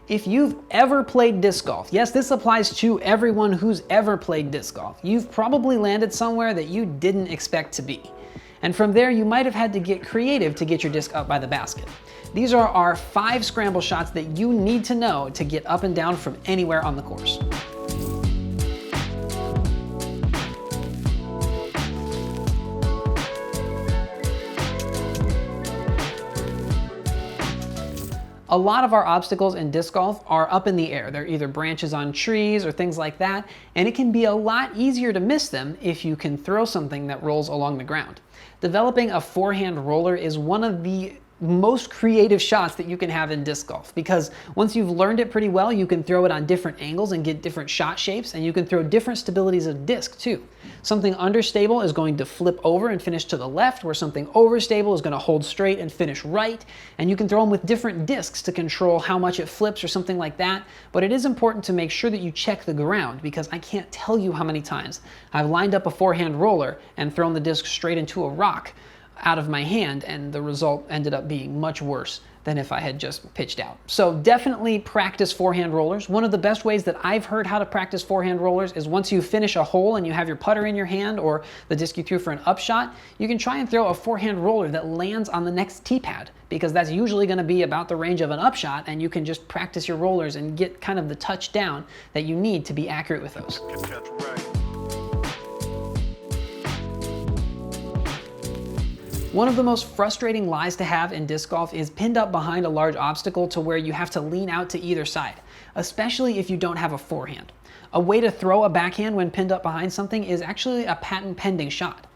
If you've ever played disc golf, yes, this applies to everyone who's ever played disc golf, you've probably landed somewhere that you didn't expect to be. And from there, you might have had to get creative to get your disc up by the basket. These are our 5 scramble shots that you need to know to get up and down from anywhere on the course. A lot of our obstacles in disc golf are up in the air. They're either branches on trees or things like that, and it can be a lot easier to miss them if you can throw something that rolls along the ground. Developing a forehand roller is one of the most creative shots that you can have in disc golf, because once you've learned it pretty well, you can throw it on different angles and get different shot shapes, and you can throw different stabilities of disc too. Something understable is going to flip over and finish to the left, where something overstable is going to hold straight and finish right, and you can throw them with different discs to control how much it flips or something like that. But it is important to make sure that you check the ground, because I can't tell you how many times I've lined up a forehand roller and thrown the disc straight into a rock out of my hand, and the result ended up being much worse than if I had just pitched out. So definitely practice forehand rollers. One of the best ways that I've heard how to practice forehand rollers is once you finish a hole and you have your putter in your hand or the disc you threw for an upshot, you can try and throw a forehand roller that lands on the next tee pad, because that's usually going to be about the range of an upshot, and you can just practice your rollers and get kind of the touch down that you need to be accurate with those. One of the most frustrating lies to have in disc golf is pinned up behind a large obstacle to where you have to lean out to either side, especially if you don't have a forehand. A way to throw a backhand when pinned up behind something is actually a patent pending shot.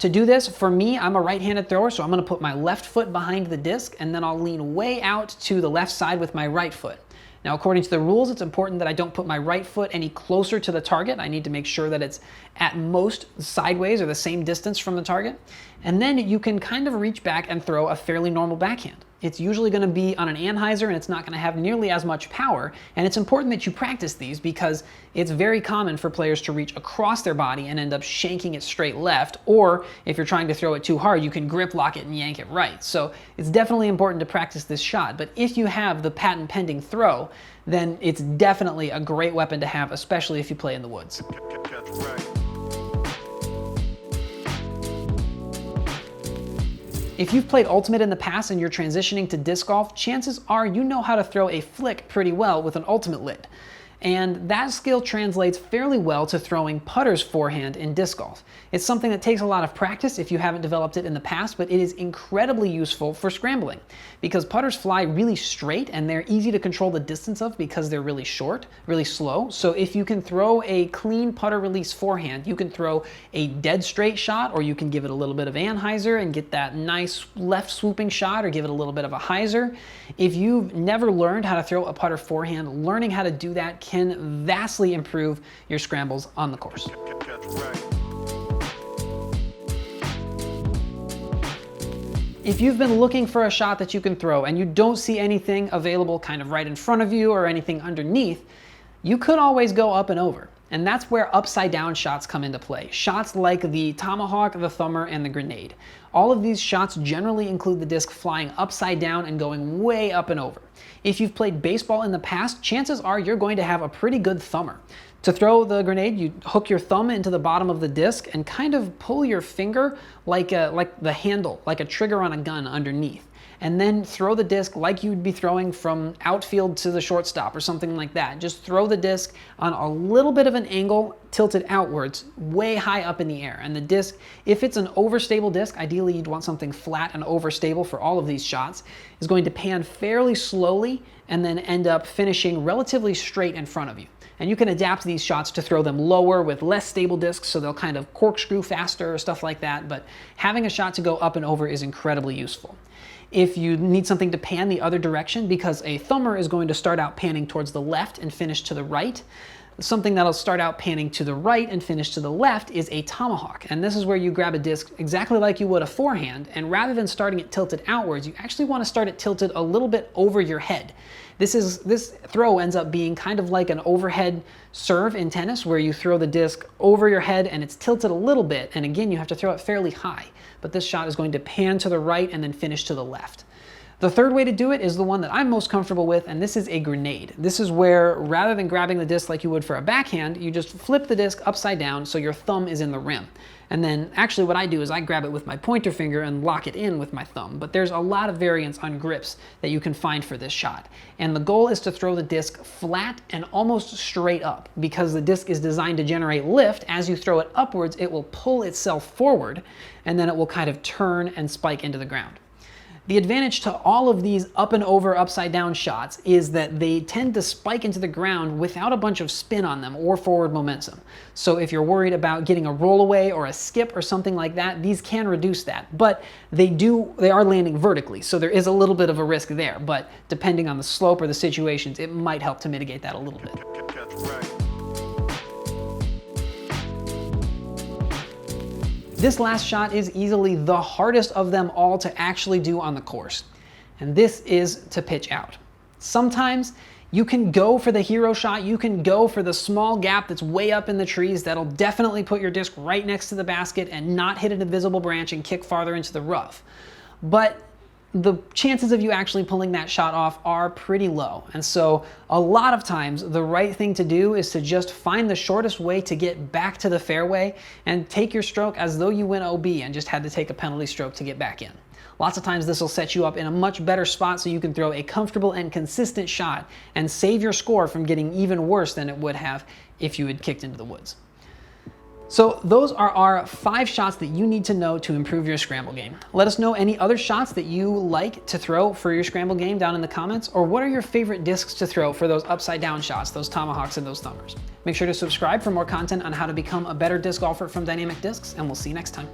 To do this, for me, I'm a right-handed thrower, so I'm going to put my left foot behind the disc, and then I'll lean way out to the left side with my right foot. Now, according to the rules, it's important that I don't put my right foot any closer to the target. I need to make sure that it's at most sideways or the same distance from the target. And then you can kind of reach back and throw a fairly normal backhand. It's usually going to be on an anhyzer, and it's not going to have nearly as much power. And it's important that you practice these, because it's very common for players to reach across their body and end up shanking it straight left. Or if you're trying to throw it too hard, you can grip lock it and yank it right. So it's definitely important to practice this shot. But if you have the patent pending throw, then it's definitely a great weapon to have, especially if you play in the woods. If you've played Ultimate in the past and you're transitioning to disc golf, chances are you know how to throw a flick pretty well with an Ultimate lid. And that skill translates fairly well to throwing putters forehand in disc golf. It's something that takes a lot of practice if you haven't developed it in the past, but it is incredibly useful for scrambling, because putters fly really straight and they're easy to control the distance of because they're really short, really slow. So if you can throw a clean putter release forehand, you can throw a dead straight shot, or you can give it a little bit of anhyzer and get that nice left swooping shot, or give it a little bit of a hyzer. If you've never learned how to throw a putter forehand, learning how to do that can vastly improve your scrambles on the course. If you've been looking for a shot that you can throw and you don't see anything available kind of right in front of you or anything underneath, you could always go up and over. And that's where upside down shots come into play. Shots like the tomahawk, the thumber, and the grenade. All of these shots generally include the disc flying upside down and going way up and over. If you've played baseball in the past, chances are you're going to have a pretty good thumber. To throw the grenade, you hook your thumb into the bottom of the disc and kind of pull your finger like the handle, like a trigger on a gun underneath. And then throw the disc like you'd be throwing from outfield to the shortstop or something like that. Just throw the disc on a little bit of an angle, tilted outwards, way high up in the air. And the disc, if it's an overstable disc, ideally you'd want something flat and overstable for all of these shots, is going to pan fairly slowly and then end up finishing relatively straight in front of you. And you can adapt these shots to throw them lower with less stable discs, so they'll kind of corkscrew faster or stuff like that. But having a shot to go up and over is incredibly useful. If you need something to pan the other direction, because a thumber is going to start out panning towards the left and finish to the right, something that'll start out panning to the right and finish to the left is a tomahawk. And this is where you grab a disc exactly like you would a forehand, and rather than starting it tilted outwards, you actually want to start it tilted a little bit over your head. This throw ends up being kind of like an overhead serve in tennis, where you throw the disc over your head and it's tilted a little bit, and again you have to throw it fairly high. But this shot is going to pan to the right and then finish to the left. The third way to do it is the one that I'm most comfortable with, and this is a grenade. This is where, rather than grabbing the disc like you would for a backhand, you just flip the disc upside down so your thumb is in the rim. And then actually what I do is I grab it with my pointer finger and lock it in with my thumb. But there's a lot of variants on grips that you can find for this shot. And the goal is to throw the disc flat and almost straight up, because the disc is designed to generate lift. As you throw it upwards, it will pull itself forward, and then it will kind of turn and spike into the ground. The advantage to all of these up and over upside down shots is that they tend to spike into the ground without a bunch of spin on them or forward momentum. So if you're worried about getting a rollaway or a skip or something like that, these can reduce that. But they are landing vertically, so there is a little bit of a risk there. But depending on the slope or the situations, it might help to mitigate that a little bit. This last shot is easily the hardest of them all to actually do on the course, and this is to pitch out. Sometimes you can go for the hero shot, you can go for the small gap that's way up in the trees that'll definitely put your disc right next to the basket and not hit an invisible branch and kick farther into the rough. But the chances of you actually pulling that shot off are pretty low. And so a lot of times the right thing to do is to just find the shortest way to get back to the fairway and take your stroke as though you went OB and just had to take a penalty stroke to get back in. Lots of times this will set you up in a much better spot so you can throw a comfortable and consistent shot and save your score from getting even worse than it would have if you had kicked into the woods. So those are our 5 shots that you need to know to improve your scramble game. Let us know any other shots that you like to throw for your scramble game down in the comments, or what are your favorite discs to throw for those upside down shots, those tomahawks and those thumbers. Make sure to subscribe for more content on how to become a better disc golfer from Dynamic Discs, and we'll see you next time.